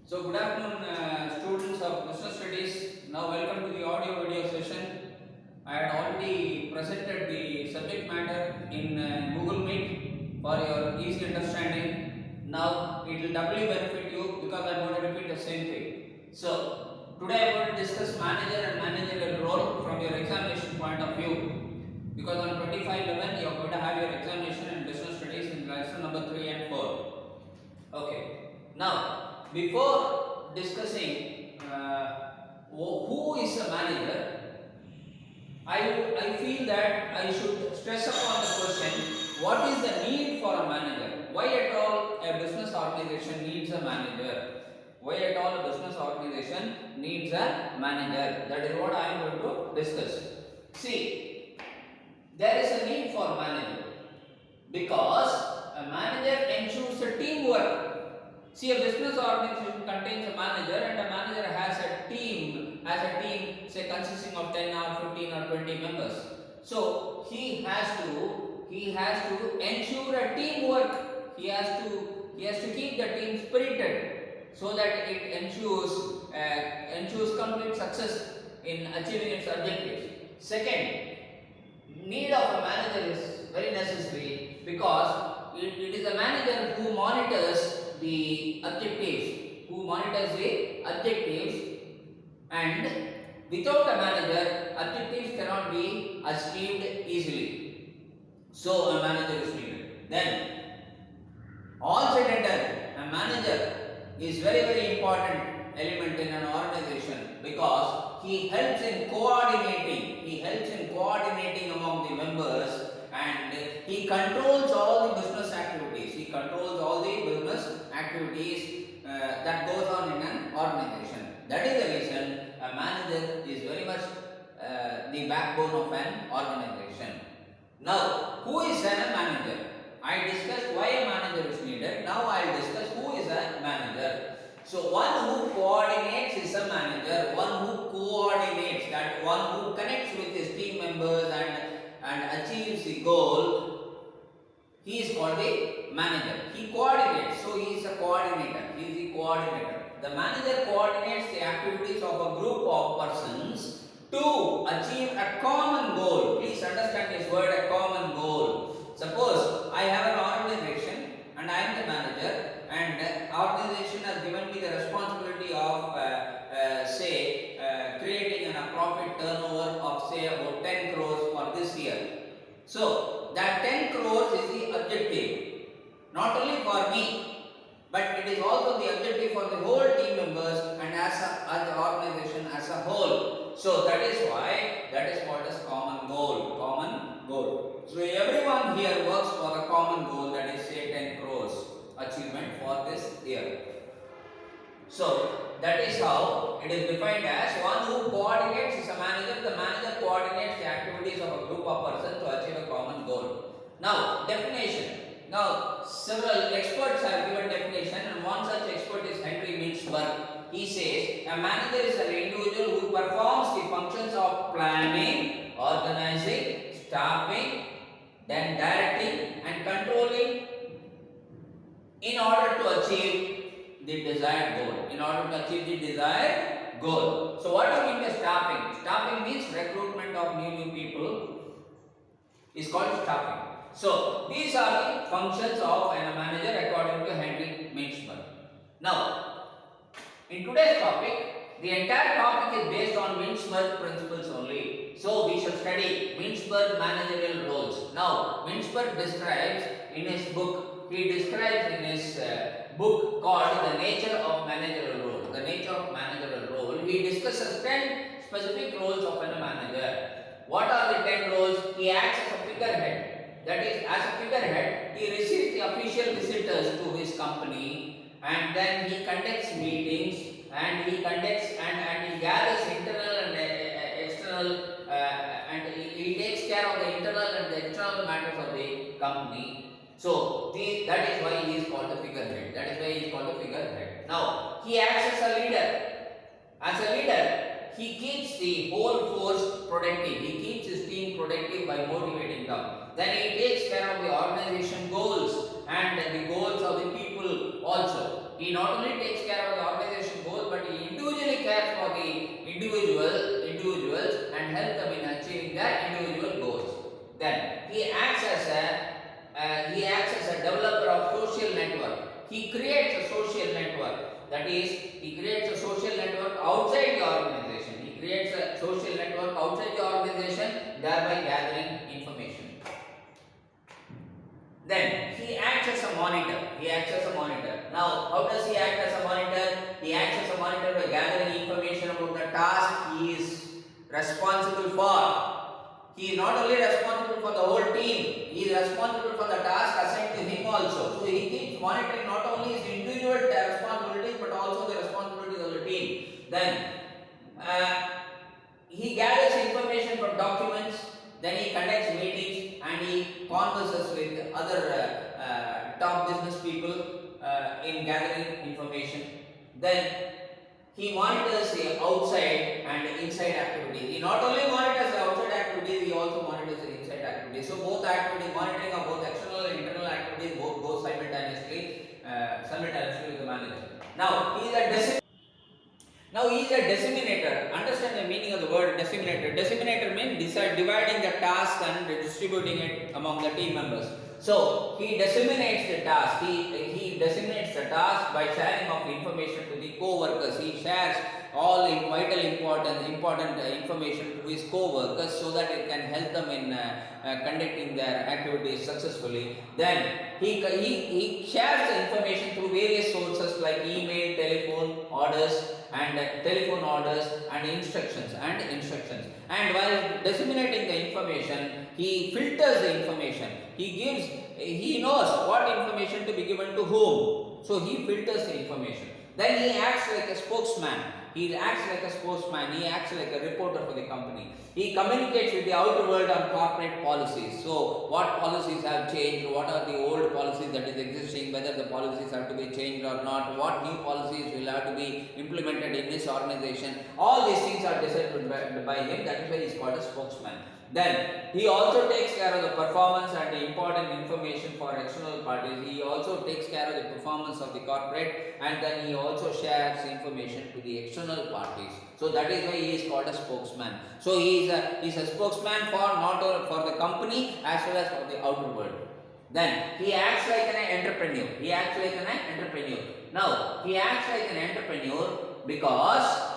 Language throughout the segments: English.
So good afternoon, students of business studies. Now welcome to the audio video session. I had already presented the subject matter in Google Meet for your easy understanding. Now it will doubly benefit you because I am going to repeat the same thing. So today I am going to discuss manager and managerial role from your examination point of view. Because on 25/11 you are going to have your examination in business studies in lesson number 3 and 4. Okay. Now, before discussing who is a manager, I feel that I should stress upon the question: what is the need for a manager? Why at all a business organization needs a manager? Why at all a business organization needs a manager? That is what I am going to discuss. See, there is a need for a manager because a manager ensures a teamwork. See, a business organization contains a manager, and a manager has a team, say consisting of 10 or 15 or 20 members. So he has to ensure a teamwork. He has to keep the team spirited so that it ensures complete success in achieving its objectives. Second, need of a manager is very necessary because it is a manager who monitors the objectives, and without a manager, objectives cannot be achieved easily. So a manager is needed. Then, all said and done, a manager is very important element in an organization because he helps in coordinating among the members, and he controls all the business activities. That goes on in an organization. That is the reason a manager is very much the backbone of an organization. Now, who is a manager? I discussed why a manager is needed. Now I will discuss who is a manager. So one who coordinates is a manager. One who coordinates, that one who connects with his team members and achieves the goal, he is called the manager. He coordinates, so he is a coordinator. He is the coordinator. The manager coordinates the activities of a group of persons to achieve a common goal. Please understand this word, a common goal. Suppose I have an organization and I am the manager, and the organization has given me the responsibility of creating a profit turnover of say about 10 crores for this year. So that 10 crores is the objective, not only for me, but it is also the objective for the whole team members and as the organization as a whole. So that is why that is called as common goal. So everyone here works for a common goal, that is say 10 crores achievement for this year. So that is how it is defined as one who coordinates is a manager. The manager coordinates the activities of a group of persons to achieve a common goal. Now, definition. Now, several experts have given definition, and one such expert is Henry Mintzberg. He says a manager is an individual who performs the functions of planning, organizing, staffing, then directing and controlling in order to achieve the desired goal. So what do you mean by staffing? Staffing means recruitment of new people is called staffing. So these are the functions of a manager according to Henry Mintzberg. Now, in today's topic, the entire topic is based on Mintzberg principles only. So we should study Mintzberg managerial roles. Now, Mintzberg describes in his book called The Nature of Managerial Role. He discusses 10 specific roles of a manager. What are the 10 roles? He acts as a figurehead. That is, as a figurehead, he receives the official visitors to his company, and then he conducts meetings, and he gathers internal and external, and he takes care of the internal and the external matters of the company. So that is why he is called the figurehead. Now, he acts as a leader. As a leader, he keeps the whole force productive. He keeps his team productive by motivating them. Then he takes care of the organization goals and the goals of the people also. he not only takes care of the organization goals, but he individually cares for the individuals and help them in achieving their individual goals. Then he acts as a developer of social network. He creates a social network. That is, he creates a social network outside the organization. He creates a social network outside the organization, thereby gathering information. Then he acts as a monitor. Now, how does he act as a monitor? He acts as a monitor by gathering information about the task he is responsible for. He is not only responsible for the whole team, he is responsible for the task assigned to him also. So he keeps monitoring not only his individual responsibilities but also the responsibilities of the team. Then he gathers information from documents, then he conducts meetings and he converses with other top business people in gathering information. Then he monitors the outside and inside activities. He not only monitors the outside activities, he also monitors the inside activities. So both activities, monitoring of both external and internal activities, both go simultaneously with the manager. Now he is a disseminator. Understand the meaning of the word disseminator. Disseminator means dividing the task and distributing it among the team members. So he disseminates the task. He disseminates the task by sharing of information to the co-workers. He shares all vital important information to his co-workers so that it can help them in conducting their activities successfully. Then he shares the information through various sources like email, telephone orders and instructions. And while disseminating the information, he filters the information. He knows what information to be given to whom. So he filters the information. Then he acts like a spokesman. He acts like a reporter for the company. He communicates with the outer world on corporate policies. So what policies have changed, what are the old policies that is existing, whether the policies have to be changed or not, what new policies will have to be implemented in this organization. All these things are decided by him. That is why he is called a spokesman. Then he also takes care of the performance and the important information for external parties. He also takes care of the performance of the corporate, and then he also shares information to the external parties. So that is why he is called a spokesman. So he is a spokesman for not only for the company as well as for the outer world. Then he acts like an entrepreneur. Now he acts like an entrepreneur because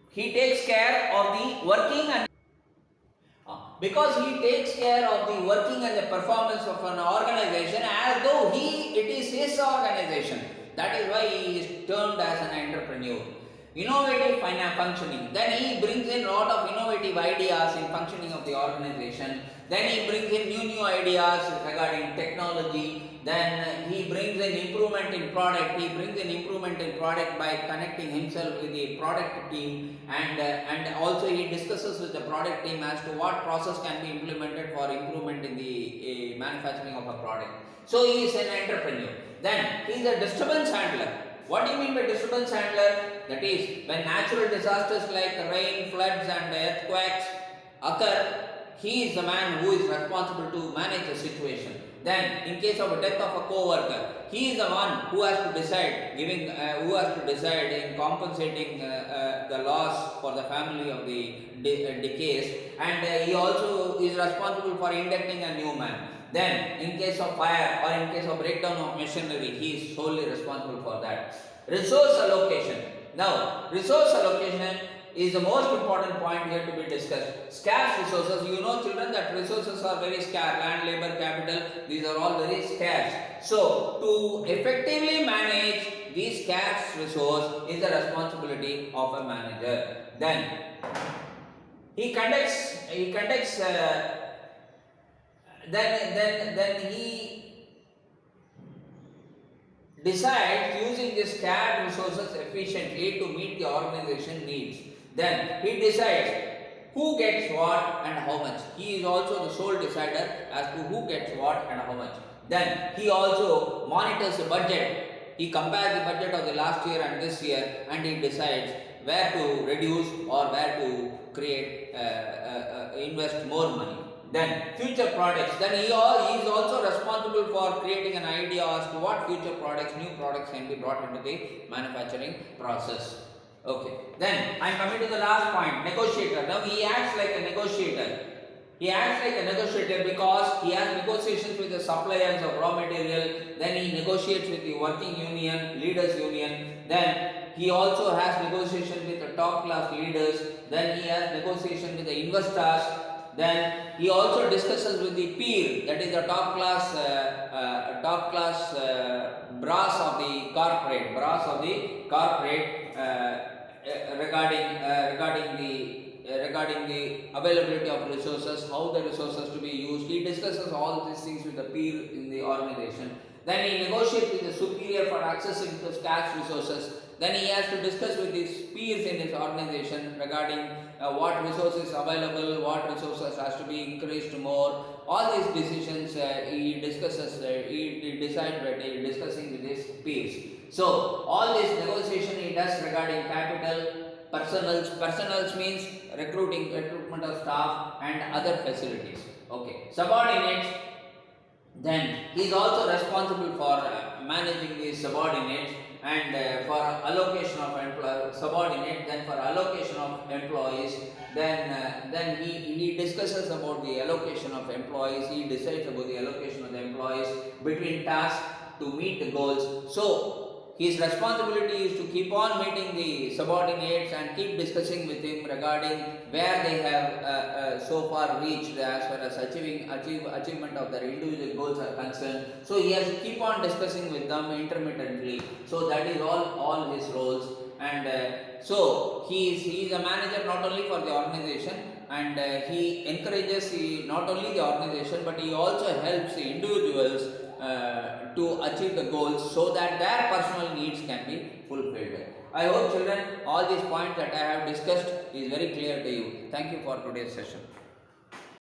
he takes care of the working and the performance of an organization as though it is his organization. That is why he is termed as an entrepreneur. Innovative functioning. Then he brings in a lot of innovative ideas in functioning of the organization. Then he brings in new ideas regarding technology. Then he brings in improvement in product. By connecting himself with the product team, and also he discusses with the product team as to what process can be implemented for improvement in the manufacturing of a product. So he is an entrepreneur. Then he is a disturbance handler. What do you mean by disturbance handler? That is, when natural disasters like rain, floods and earthquakes occur, he is the man who is responsible to manage the situation. Then, in case of a death of a co-worker, he is the one who has to decide, in compensating the loss for the family of the deceased, and he also is responsible for inducting a new man. Then, in case of fire or in case of breakdown of machinery, he is solely responsible for that. Resource allocation. Now, resource allocation is the most important point here to be discussed. Scarce resources. You know, children, that resources are very scarce. Land, labor, capital, these are all very scarce. So, to effectively manage these scarce resource is the responsibility of a manager. Then, he decides using these scarce resources efficiently to meet the organization needs. Then he decides who gets what and how much. He is also the sole decider as to who gets what and how much. Then he also monitors the budget. He compares the budget of the last year and this year, and he decides where to reduce or where to invest more money. Then future products. Then he is also responsible for creating an idea as to what future products, new products can be brought into the manufacturing process. Okay. Then I am coming to the last point, negotiator. Now he acts like a negotiator. He acts like a negotiator because he has negotiations with the suppliers of raw material. Then he negotiates with the working union, leaders union. Then he also has negotiation with the top class leaders. Then he has negotiation with the investors. Then he also discusses with the peer, that is the top class brass of the corporate regarding the availability of resources, how the resources to be used. He discusses all these things with the peer in the organization. Then he negotiates with the superior for accessing to scarce resources. Then he has to discuss with his peers in his organization regarding what resources available, what resources has to be increased more. All these decisions he discusses, he decides by discussing with his peers. So all this negotiation he does regarding capital, personals means recruitment of staff and other facilities. Okay, subordinates. Then he is also responsible for managing the subordinates and for allocation of subordinate. Then for allocation of employees. Then he discusses about the allocation of employees. He decides about the allocation of the employees between tasks to meet the goals. So his responsibility is to keep on meeting the subordinates and keep discussing with him regarding where they have so far reached as far as achievement of their individual goals are concerned. So he has to keep on discussing with them intermittently. So that is all his roles. And so he is a manager not only for the organization, and he encourages not only the organization, but he also helps the individuals to achieve the goals so that their personal needs can be fulfilled. I hope children all these points that I have discussed is very clear to you. Thank you for today's session.